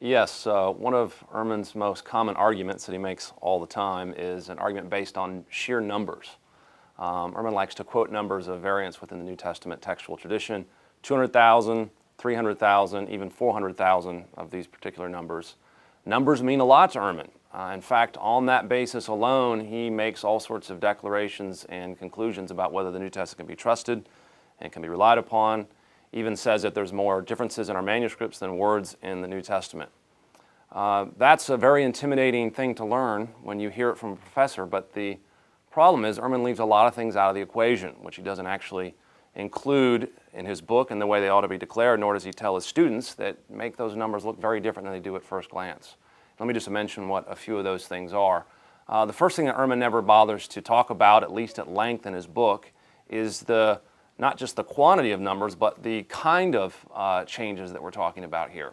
Yes, one of Ehrman's most common arguments that he makes all the time is an argument based on sheer numbers. Ehrman likes to quote numbers of variants within the New Testament textual tradition, 200,000, 300,000, even 400,000 of these particular numbers. Numbers mean a lot to Ehrman. In fact, on that basis alone, he makes all sorts of declarations and conclusions about whether the New Testament can be trusted and can be relied upon. Even says that there's more differences in our manuscripts than words in the New Testament. That's a very intimidating thing to learn when you hear it from a professor, but the problem is Ehrman leaves a lot of things out of the equation, which he doesn't actually include in his book in the way they ought to be declared, nor does he tell his students that make those numbers look very different than they do at first glance. Let me just mention what a few of those things are. The first thing that Ehrman never bothers to talk about, at least at length in his book, is not just the quantity of numbers, but the kind of changes that we're talking about here.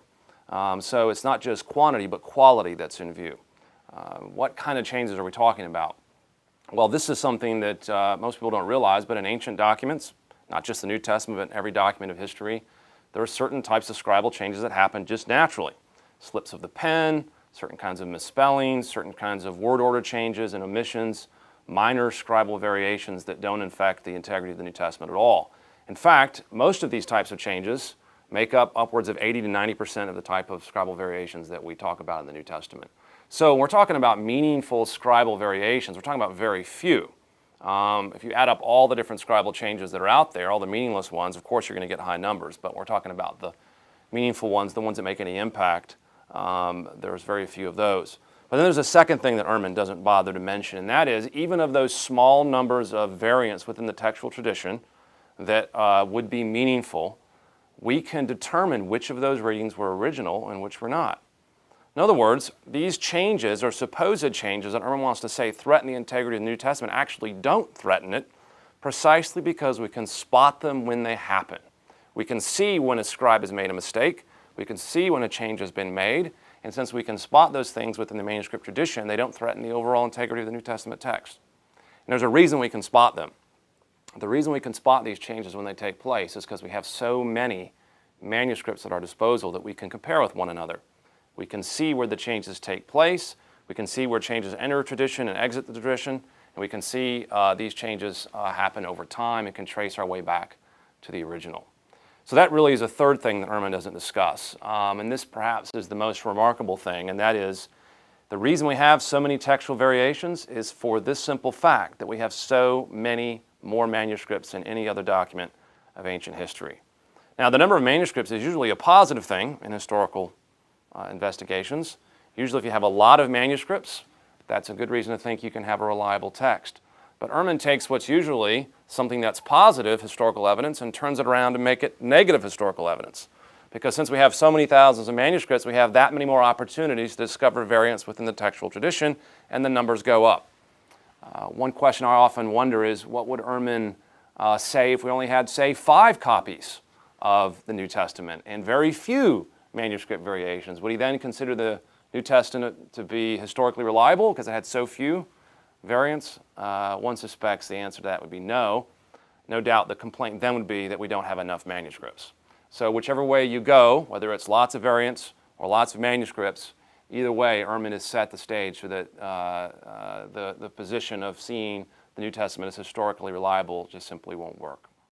So it's not just quantity, but quality that's in view. What kind of changes are we talking about? Well, this is something that most people don't realize, but in ancient documents, not just the New Testament, but every document of history, there are certain types of scribal changes that happen just naturally. Slips of the pen, certain kinds of misspellings, certain kinds of word order changes and omissions, minor scribal variations that don't affect the integrity of the New Testament at all. In fact, most of these types of changes make up upwards of 80 to 90% of the type of scribal variations that we talk about in the New Testament. So when we're talking about meaningful scribal variations, we're talking about very few. If you add up all the different scribal changes that are out there, all the meaningless ones, of course you're going to get high numbers, but we're talking about the meaningful ones, the ones that make any impact. There's very few of those. But then there's a second thing that Ehrman doesn't bother to mention, and that is even of those small numbers of variants within the textual tradition that would be meaningful, we can determine which of those readings were original and which were not. In other words, these changes or supposed changes that Ehrman wants to say threaten the integrity of the New Testament actually don't threaten it, precisely because we can spot them when they happen. We can see when a scribe has made a mistake. We can see when a change has been made. And since we can spot those things within the manuscript tradition, they don't threaten the overall integrity of the New Testament text. And there's a reason we can spot them. The reason we can spot these changes when they take place is because we have so many manuscripts at our disposal that we can compare with one another. We can see where the changes take place. We can see where changes enter a tradition and exit the tradition. And we can see these changes happen over time and can trace our way back to the original. So that really is a third thing that Ehrman doesn't discuss. And this perhaps is the most remarkable thing, and that is the reason we have so many textual variations is for this simple fact that we have so many more manuscripts than any other document of ancient history. Now, the number of manuscripts is usually a positive thing in historical investigations. Usually if you have a lot of manuscripts, that's a good reason to think you can have a reliable text. But Ehrman takes what's usually something that's positive historical evidence and turns it around to make it negative historical evidence. Because since we have so many thousands of manuscripts, we have that many more opportunities to discover variants within the textual tradition, and the numbers go up. One question I often wonder is, what would Ehrman say if we only had, say, 5 copies of the New Testament and very few manuscript variations? Would he then consider the New Testament to be historically reliable because it had so few variants? One suspects the answer to that would be no. No doubt the complaint then would be that we don't have enough manuscripts. So whichever way you go, whether it's lots of variants or lots of manuscripts, either way, Ehrman has set the stage so that the position of seeing the New Testament as historically reliable just simply won't work.